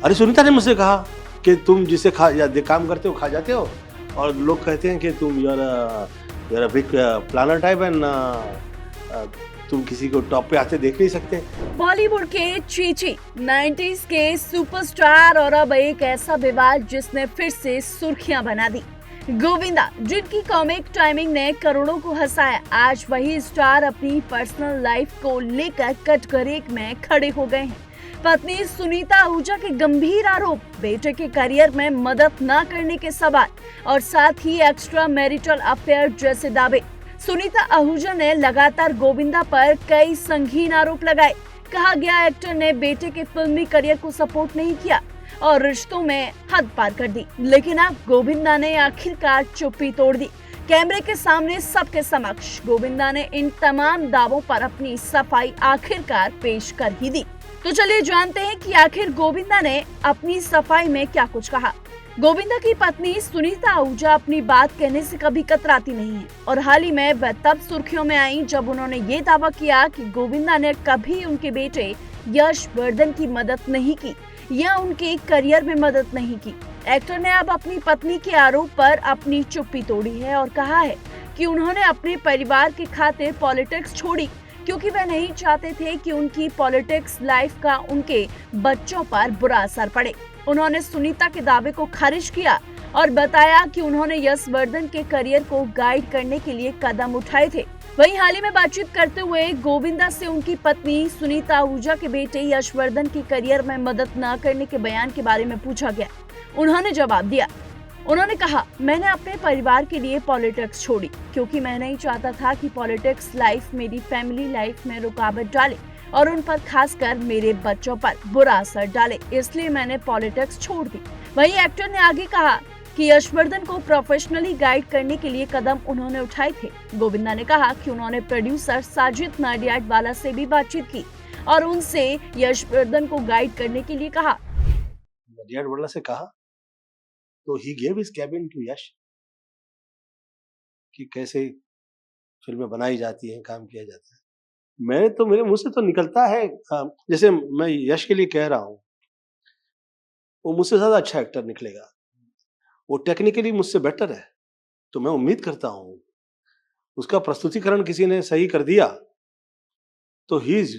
अरे सुनीता ने मुझसे कहा कि तुम जिसे खा या काम करते हो खा जाते हो, और लोग कहते हैं कि तुम you are big planner type and तुम किसी को टॉप पे आते देख नहीं सकते। बॉलीवुड के चीची 90s के सुपरस्टार और अब एक ऐसा विवाद जिसने फिर से सुर्खियां बना दी। गोविंदा, जिनकी कॉमिक टाइमिंग ने करोड़ों को हंसाया, आज वही स्टार अपनी पर्सनल लाइफ को लेकर कटघरे में खड़े हो गए हैं। पत्नी सुनीता आहूजा के गंभीर आरोप, बेटे के करियर में मदद न करने के सवाल और साथ ही एक्स्ट्रा मैरिटल अफेयर जैसे दावे। सुनीता आहूजा ने लगातार गोविंदा पर कई संगीन आरोप लगाए। कहा गया एक्टर ने बेटे के फिल्मी करियर को सपोर्ट नहीं किया और रिश्तों में हद पार कर दी। लेकिन अब गोविंदा ने आखिरकार चुप्पी तोड़ दी। कैमरे के सामने सबके समक्ष गोविंदा ने इन तमाम दावों पर अपनी सफाई आखिरकार पेश कर ही दी। तो चलिए जानते हैं कि आखिर गोविंदा ने अपनी सफाई में क्या कुछ कहा। गोविंदा की पत्नी सुनीता आहूजा अपनी बात कहने से कभी कतराती नहीं है और हाल ही में वह तब सुर्खियों में आई जब उन्होंने ये दावा किया कि गोविंदा ने कभी उनके बेटे यश वर्धन की मदद नहीं की या उनके करियर में मदद नहीं की। एक्टर ने अब अपनी पत्नी के आरोप पर अपनी चुप्पी तोड़ी है और कहा है कि उन्होंने अपने परिवार के खातिर पॉलिटिक्स छोड़ी क्योंकि वह नहीं चाहते थे कि उनकी पॉलिटिक्स लाइफ का उनके बच्चों पर बुरा असर पड़े। उन्होंने सुनीता के दावे को खारिज किया और बताया कि उन्होंने यश वर्धन के करियर को गाइड करने के लिए कदम उठाए थे। वहीं हाल ही में बातचीत करते हुए गोविंदा से उनकी पत्नी सुनीता आहूजा के बेटे यश वर्धन के करियर में मदद न करने के बयान के बारे में पूछा गया। उन्होंने जवाब दिया। उन्होंने कहा, मैंने अपने परिवार के लिए पॉलिटिक्स छोड़ी क्योंकि मैं नहीं चाहता था कि पॉलिटिक्स लाइफ मेरी फैमिली लाइफ में रुकावट डाले और उन पर खासकर मेरे बच्चों पर बुरा असर डाले, इसलिए मैंने पॉलिटिक्स छोड़ दी। वहीं एक्टर ने आगे कहा कि यशवर्धन को प्रोफेशनली गाइड करने के लिए कदम उन्होंने उठाए थे। गोविंदा ने कहा कि उन्होंने प्रोड्यूसर साजिद नाडियाडवाला से भी बातचीत की और उनसे यशवर्धन को गाइड करने के लिए कहा। नाडियाडवाला से कहा तो he gave his cabin to Yash कि कैसे फिल्में बनाई जाती हैं, काम किया जाता है। मैं तो मेरे मुंह से तो निकलता है, जैसे मैं यश के लिए कह रहा हूँ, वो मुझसे ज्यादा अच्छा एक्टर निकलेगा, वो टेक्निकली मुझसे बेटर है, तो मैं उम्मीद करता हूँ उसका प्रस्तुतिकरण किसी ने सही कर दिया तो ही इज।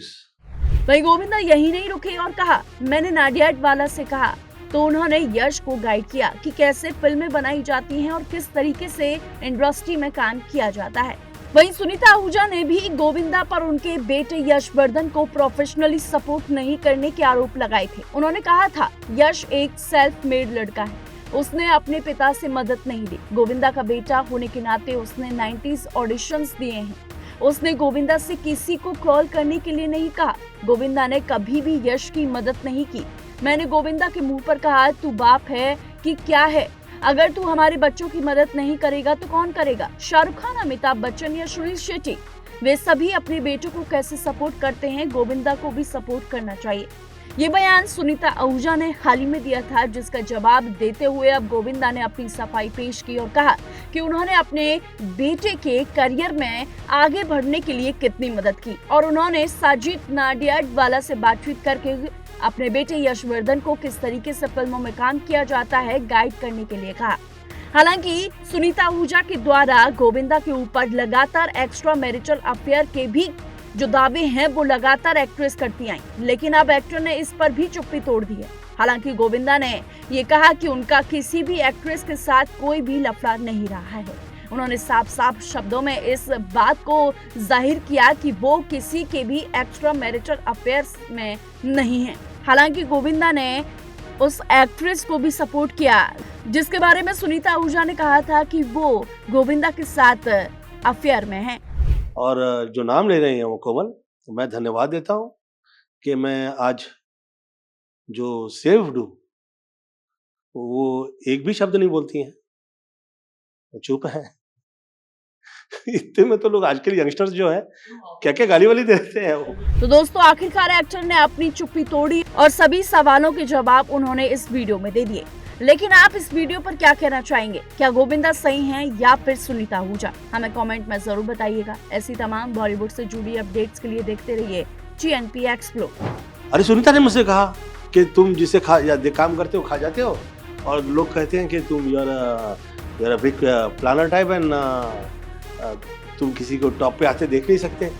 वहीं गोविंदा यही नहीं रुके और कहा, मैंने नाडियाडवाला से कहा तो उन्होंने यश को गाइड किया कि कैसे फिल्में बनाई जाती हैं और किस तरीके से इंडस्ट्री में काम किया जाता है। वहीं सुनीता आहूजा ने भी गोविंदा पर उनके बेटे यश वर्धन को प्रोफेशनली सपोर्ट नहीं करने के आरोप लगाए थे। उन्होंने कहा था, यश एक सेल्फ मेड लड़का है, उसने अपने पिता से मदद नहीं ली। गोविंदा का बेटा होने के नाते उसने 90s ऑडिशंस दिए हैं। उसने गोविंदा से किसी को कॉल करने के लिए नहीं कहा। गोविंदा ने कभी भी यश की मदद नहीं की। मैंने गोविंदा के मुंह पर कहा, तू बाप है कि क्या है? अगर तू हमारे बच्चों की मदद नहीं करेगा तो कौन करेगा? शाहरुख खान, अमिताभ बच्चन या सुनील शेट्टी, वे सभी अपने बेटों को कैसे सपोर्ट करते हैं, गोविंदा को भी सपोर्ट करना चाहिए। ये बयान सुनीता आहूजा ने हाल ही में दिया था, जिसका जवाब देते हुए अब गोविंदा ने अपनी सफाई पेश की और कहा कि उन्होंने अपने बेटे के करियर में आगे बढ़ने के लिए कितनी मदद की और उन्होंने साजिद नाडियाडवाला से बातचीत करके अपने बेटे यशवर्धन को किस तरीके से फिल्मों में काम किया जाता है गाइड करने के लिए कहा। हालांकि सुनीता आहूजा के द्वारा गोविंदा के ऊपर लगातार एक्स्ट्रा मैरिटल अफेयर के भी जो दावे हैं वो लगातार एक्ट्रेस करती आई, लेकिन अब एक्टर ने इस पर भी चुप्पी तोड़ दी है। हालांकि गोविंदा ने ये कहा कि उनका किसी भी एक्ट्रेस के साथ कोई भी लफड़ा नहीं रहा है। उन्होंने साफ साफ शब्दों में इस बात को जाहिर किया कि वो किसी के भी एक्स्ट्रा मैरिटल अफेयर्स में नहीं है। हालांकि गोविंदा ने उस एक्ट्रेस को भी सपोर्ट किया जिसके बारे में सुनीता आहूजा ने कहा था कि वो गोविंदा के साथ अफेयर में है। और जो नाम ले रही हैं वो कोमल, तो मैं धन्यवाद देता हूँ कि मैं आज जो सेव्ड हूँ वो एक भी शब्द नहीं बोलती हैं, वो चुप है। इतने में तो लोग आजकल यंगस्टर्स जो है क्या क्या गाली वाली देते हैं वो। तो दोस्तों, आखिरकार एक्टर ने अपनी चुप्पी तोड़ी और सभी सवालों के जवाब उन्होंने इस वीडियो में दे दिए। लेकिन आप इस वीडियो पर क्या कहना चाहेंगे? क्या गोविंदा सही हैं या फिर सुनीता आहूजा? हमें कमेंट में जरूर बताइएगा। ऐसी तमाम बॉलीवुड से जुड़ी अपडेट्स के लिए देखते रहिए GNP एक्सप्लोर। अरे सुनीता ने मुझसे कहा कि तुम जिसे खा या काम करते हो खा जाते हो, और लोग कहते हैं कि तुम यार बिग प्लानर टाइप एंड तुम किसी को टॉप पे आते देख नहीं सकते।